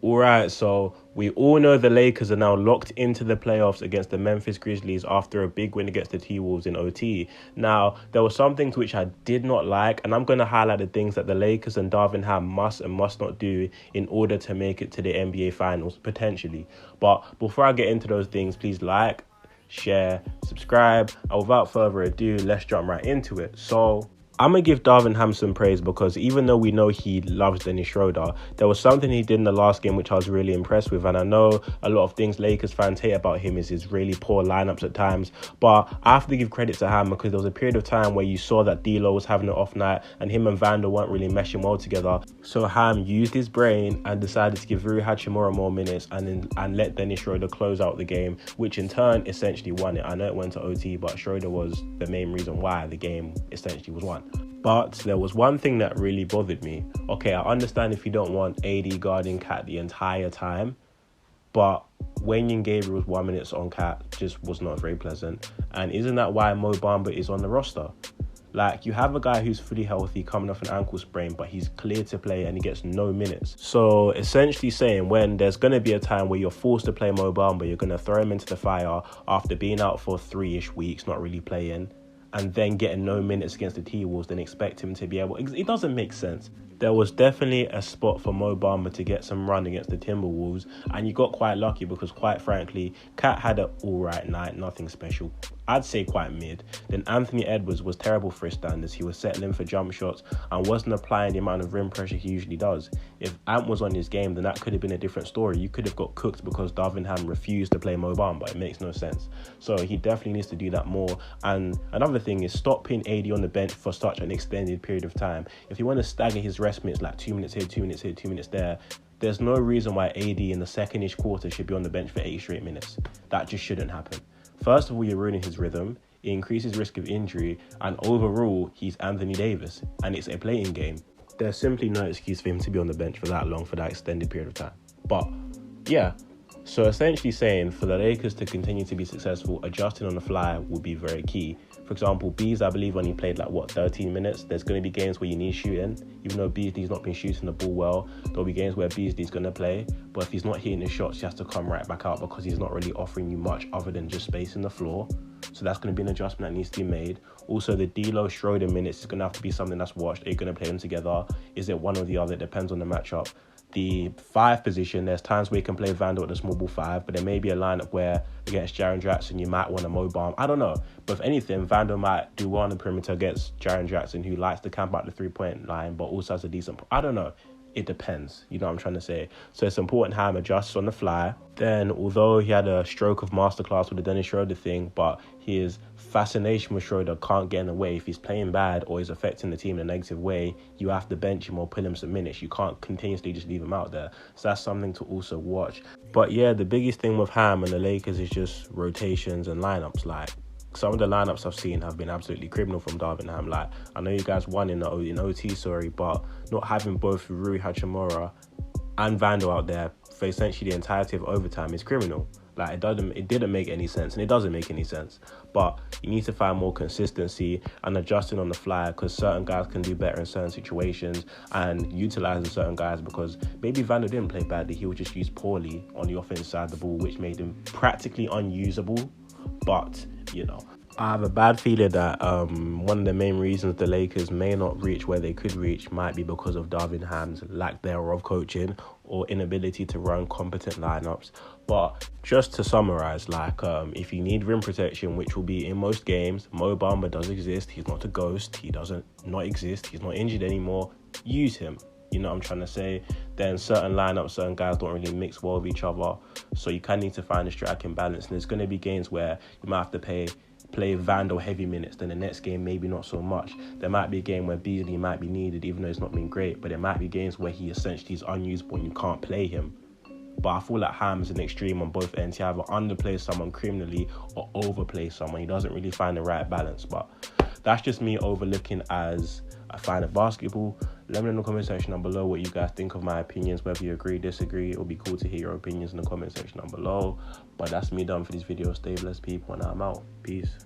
All right, so we all know the Lakers are now locked into the playoffs against the Memphis Grizzlies after a big win against the T-Wolves in OT. Now, there were some things which I did not like, and I'm going to highlight the things that the Lakers and Darvin Ham must and must not do in order to make it to the NBA Finals, potentially. But before I get into those things, please like, share, subscribe, and without further ado, let's jump right into it. So I'm going to give Darvin Ham some praise because even though we know he loves Dennis Schroeder, there was something he did in the last game which I was really impressed with. And I know a lot of things Lakers fans hate about him is his really poor lineups at times. But I have to give credit to Ham because there was a period of time where you saw that D'Lo was having an off night and him and Vandal weren't really meshing well together. So Ham used his brain and decided to give Rui Hachimura more minutes and let Dennis Schroeder close out the game, which in turn essentially won it. I know it went to OT, but Schroeder was the main reason why the game essentially was won. But there was one thing that really bothered me. Okay, I understand if you don't want AD guarding Cat the entire time, but Wenyen Gabriel's 1 minute on Cat just was not very pleasant. And isn't that why Mo Bamba is on the roster? Like, you have a guy who's fully healthy coming off an ankle sprain, but he's cleared to play and he gets no minutes. So essentially saying when there's going to be a time where you're forced to play Mo Bamba, you're going to throw him into the fire after being out for 3-ish weeks, not really playing, and then getting no minutes against the T-Wolves, then expect him to be able... It doesn't make sense. There was definitely a spot for Mo Bamba to get some run against the Timberwolves, and you got quite lucky because, quite frankly, Cat had an all-right night, nothing special. I'd say quite mid. Then Anthony Edwards was terrible for his standards. He was settling for jump shots and wasn't applying the amount of rim pressure he usually does. If Ant was on his game, then that could have been a different story. You could have got cooked because Darvin Ham refused to play Mo Bamba. It makes no sense. So he definitely needs to do that more. And another thing is stop putting AD on the bench for such an extended period of time. If you want to stagger his rest minutes like 2 minutes here, 2 minutes here, 2 minutes there, there's no reason why AD in the second-ish quarter should be on the bench for 8 straight minutes. That just shouldn't happen. First of all, you're ruining his rhythm, it increases risk of injury, and overall, he's Anthony Davis, and it's a playing game. There's simply no excuse for him to be on the bench for that long, for that extended period of time. But, yeah. So essentially saying, for the Lakers to continue to be successful, adjusting on the fly would be very key. For example, Bees, I believe, only played 13 minutes. There's going to be games where you need shooting. Even though Beasley's not been shooting the ball well, there'll be games where Beasley's going to play. But if he's not hitting his shots, he has to come right back out because he's not really offering you much other than just spacing the floor. So that's going to be an adjustment that needs to be made. Also, the D'Lo Schroeder minutes is going to have to be something that's watched. Are you going to play them together? Is it one or the other? It depends on the matchup. The 5 position, there's times where you can play Vandal at the small ball 5, but there may be a lineup where against Jaron Jackson you might want a Mo Bamba. I don't know, but if anything, Vandal might do well on the perimeter against Jaron Jackson, who likes to camp out the 3-point line, but also has a decent... I don't know. It depends. You know what I'm trying to say. So it's important Ham adjusts on the fly. Then, although he had a stroke of masterclass with the Dennis Schroeder thing, but his fascination with Schroeder can't get in the way. If he's playing bad or he's affecting the team in a negative way, you have to bench him or pull him some minutes. You can't continuously just leave him out there. So that's something to also watch. But yeah, the biggest thing with Ham and the Lakers is just rotations and lineups. Like, some of the lineups I've seen have been absolutely criminal from Darvin Ham. Like, I know you guys won in OT, but not having both Rui Hachimura and Vandal out there for essentially the entirety of overtime is criminal. Like, it didn't make any sense, and it doesn't make any sense. But you need to find more consistency and adjusting on the fly, because certain guys can do better in certain situations, and utilizing certain guys, because maybe Vandal didn't play badly. He was just used poorly on the offensive side of the ball, which made him practically unusable. But, you know, I have a bad feeling that one of the main reasons the Lakers may not reach where they could reach might be because of Darvin Ham's lack thereof coaching or inability to run competent lineups. But just to summarize, if you need rim protection, which will be in most games, Mo Bamba does exist. He's not a ghost. He doesn't not exist. He's not injured anymore. Use him. You know what I'm trying to say? Then certain lineups, certain guys don't really mix well with each other. So you kind of need to find a striking balance. And there's going to be games where you might have to play Vandal heavy minutes, then the next game maybe not so much. There might be a game where Beasley might be needed even though it's not been great, but there might be games where he essentially is unusable and you can't play him. But I feel like Ham is an extreme on both ends. He either underplays someone criminally or overplays someone. He doesn't really find the right balance. But that's just me overlooking as a fan of basketball. Let me know in the comment section down below what you guys think of my opinions, whether you agree, disagree. It would be cool to hear your opinions in the comment section down below. But that's me done for this video. Stay blessed, people, and I'm out. Peace.